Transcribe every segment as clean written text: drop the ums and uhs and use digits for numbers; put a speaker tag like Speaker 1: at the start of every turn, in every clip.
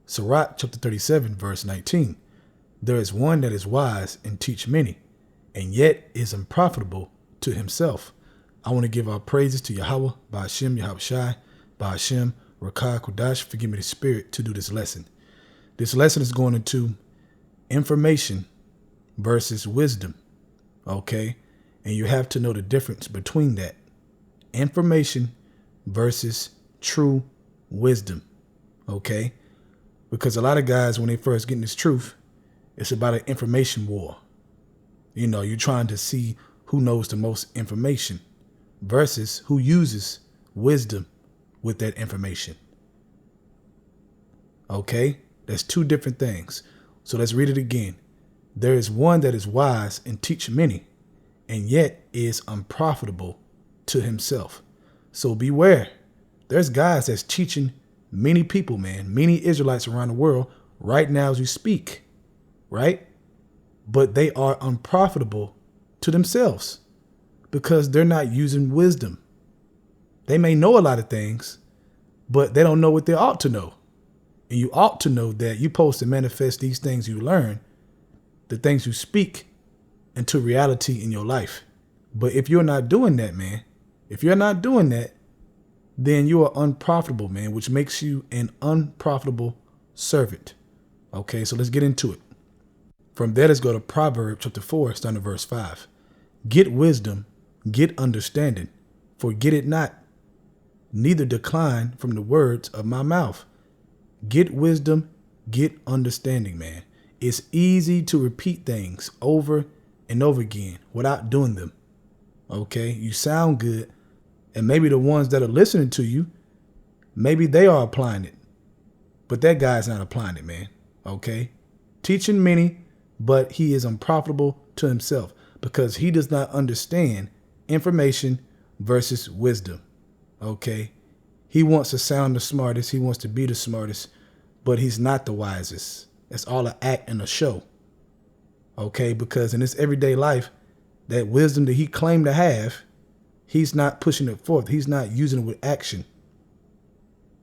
Speaker 1: Sirach chapter 37, verse 19. There is one that is wise and teach many, and yet is unprofitable to himself. I want to give our praises to Yahweh, Ba'ashem, Yahweh Shai, Ba'ashem, Rakah, Kudash, forgive me the spirit to do this lesson. This lesson is going into information versus wisdom, okay? And you have to know the difference between that. Information versus true wisdom, okay? Because a lot of guys, when they first get in this truth, it's about an information war. You know, you're trying to see who knows the most information versus who uses wisdom with that information. Okay? That's two different things. So let's read it again. There is one that is wise and teach many, and yet is unprofitable to himself. So beware. There's guys that's teaching many people, man, many Israelites around the world right now as we speak, right? But they are unprofitable to themselves because they're not using wisdom. They may know a lot of things, but they don't know what they ought to know. And you ought to know that you're supposed to manifest these things you learn, the things you speak, into reality in your life. But if you're not doing that, man, if you're not doing that, then you are unprofitable, man, which makes you an unprofitable servant. Okay, so let's get into it. From there, let's go to Proverbs chapter 4, starting at verse 5. Get wisdom, get understanding, forget it not, neither decline from the words of my mouth. Get wisdom, get understanding, man. It's easy to repeat things over and over again without doing them. Okay, you sound good. And maybe the ones that are listening to you, maybe they are applying it. But that guy's not applying it, man. Okay, teaching many, but he is unprofitable to himself because he does not understand information versus wisdom. Okay, he wants to sound the smartest. He wants to be the smartest, but he's not the wisest. It's all an act and a show. Okay, because in his everyday life, that wisdom that he claimed to have, he's not pushing it forth. He's not using it with action.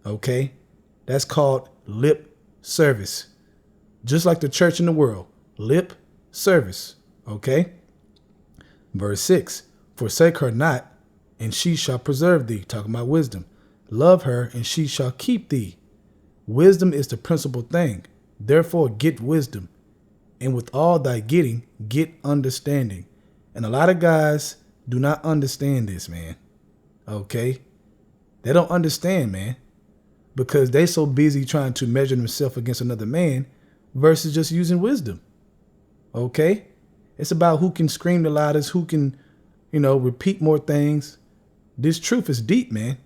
Speaker 1: Okay, that's called lip service. Just like the church in the world, lip service. Okay, verse 6, forsake her not, and she shall preserve thee. Talking about wisdom. Love her, and she shall keep thee. Wisdom is the principal thing. Therefore, get wisdom. And with all thy getting, get understanding. And a lot of guys do not understand this, man. Okay? They don't understand, man. Because they so busy trying to measure themselves against another man versus just using wisdom. Okay? It's about who can scream the loudest, who can, repeat more things. This truth is deep, man.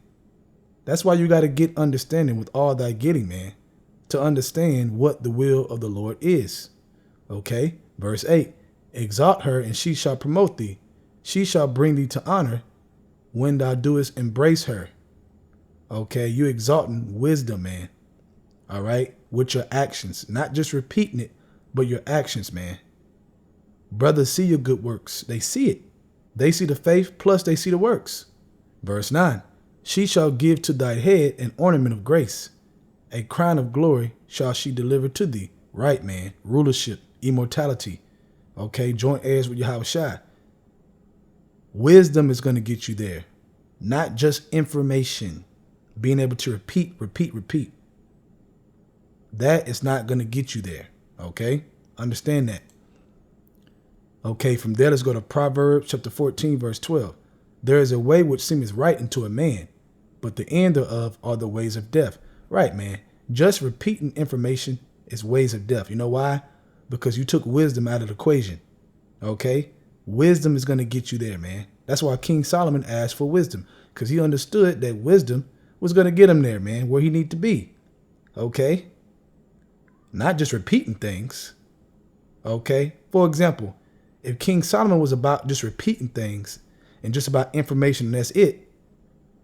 Speaker 1: That's why you got to get understanding with all thy getting, man, to understand what the will of the Lord is. Okay? Verse 8, exalt her and she shall promote thee. She shall bring thee to honor when thou doest embrace her. Okay? You exalting wisdom, man. All right? With your actions, not just repeating it, but your actions, man. Brothers see your good works. They see it. They see the faith, plus they see the works. Verse 9, she shall give to thy head an ornament of grace. A crown of glory shall she deliver to thee. Right, man. Rulership, immortality. Okay, joint heirs with Yahweh Shai. Wisdom is going to get you there. Not just information. Being able to repeat. That is not going to get you there. Okay, understand that. Okay, from there, let's go to Proverbs chapter 14, verse 12. There is a way which seemeth right unto a man, but the end thereof are the ways of death. Right, man. Just repeating information is ways of death. You know why? Because you took wisdom out of the equation. Okay? Wisdom is going to get you there, man. That's why King Solomon asked for wisdom, because he understood that wisdom was going to get him there, man, where he need to be. Okay? Not just repeating things. Okay? For example, if King Solomon was about just repeating things and just about information and that's it,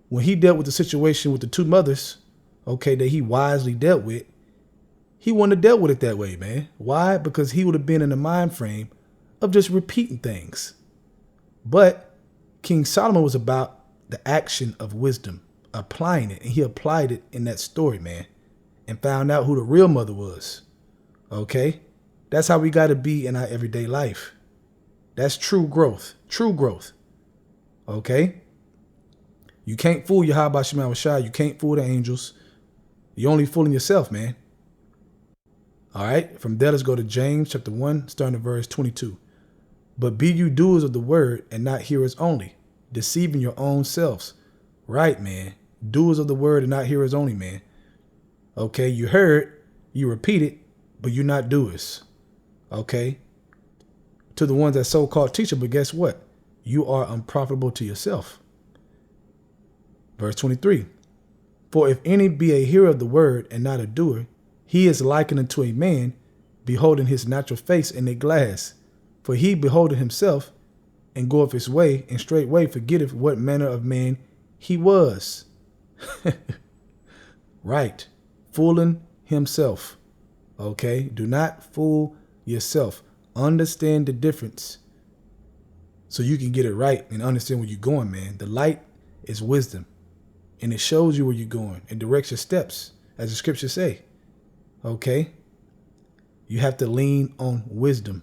Speaker 1: when he dealt with the situation with the two mothers, okay, that he wisely dealt with, he wouldn't have dealt with it that way, man. Why? Because he would have been in the mind frame of just repeating things. But King Solomon was about the action of wisdom, applying it, and he applied it in that story, man. and found out who the real mother was. Okay? That's how we got to be in our everyday life. That's true growth. True growth. Okay? You can't fool Yahweh Shema Shai. You can't fool the angels. You're only fooling yourself, man. All right? From there, let's go to James chapter 1, starting at verse 22. But be you doers of the word and not hearers only, deceiving your own selves. Right, man. Doers of the word and not hearers only, man. Okay? You heard, you repeat it, but you're not doers. Okay? To the ones that so-called teacher, but guess what? You are unprofitable to yourself. Verse 23. For if any be a hearer of the word and not a doer, he is likened unto a man beholding his natural face in a glass. For he beholdeth himself and goeth his way, and straightway forgetteth what manner of man he was. Right. Fooling himself. Okay? Do not fool yourself. Understand the difference so you can get it right and understand where you're going, man. The light is wisdom, and it shows you where you're going and directs your steps, as the scriptures say. Okay? You have to lean on wisdom.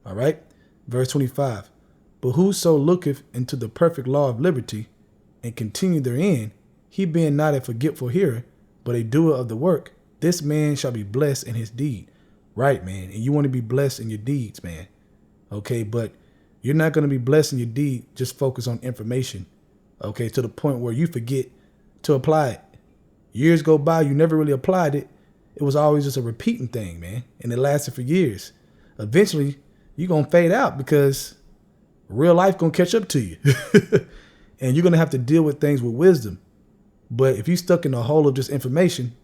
Speaker 1: All right? Verse 25. But whoso looketh into the perfect law of liberty and continue therein, he being not a forgetful hearer, but a doer of the work, this man shall be blessed in his deed. Right, man. And you want to be blessed in your deeds, man. Okay, but you're not going to be blessed in your deed. Just focus on information. Okay, to the point where you forget to apply it. Years go by, you never really applied it. It was always just a repeating thing, man. And it lasted for years. Eventually, you're going to fade out because real life going to catch up to you. And you're going to have to deal with things with wisdom. But if you're stuck in a hole of just information,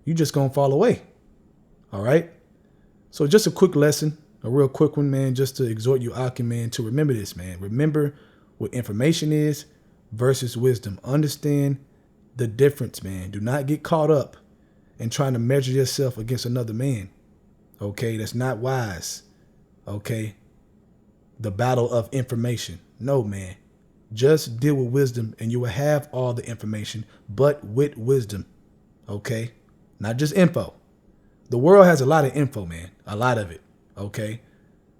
Speaker 1: you're just going to fall away. All right? So just a quick lesson, a real quick one, man, just to exhort you, Akim, man, to remember this, man. Remember what information is versus wisdom. Understand the difference, man. Do not get caught up in trying to measure yourself against another man. Okay? That's not wise. Okay? The battle of information. No, man. Just deal with wisdom and you will have all the information, but with wisdom. Okay? Not just info. The world has a lot of info, man. A lot of it. Okay?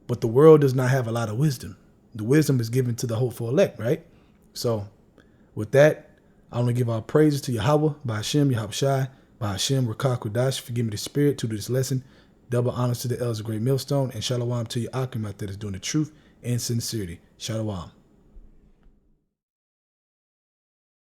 Speaker 1: But the world does not have a lot of wisdom. The wisdom is given to the hopeful elect, right? So, with that, I want to give our praises to Yahweh, by Hashem, Yahweh Shai, by Hashem, Rakah Kudash, forgive me the spirit to do this lesson. Double honors to the elders of Great Millstone, and Shalom to you, Akim, out there that's doing the truth and sincerity. Shalom.